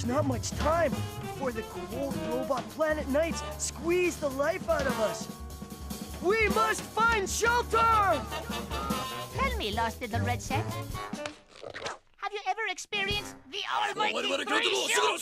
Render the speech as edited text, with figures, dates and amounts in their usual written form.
Not much time before the cold robot planet nights squeeze the life out of us. We must find shelter! Tell me, lost little red set. Have you ever experienced the almighty 3 shell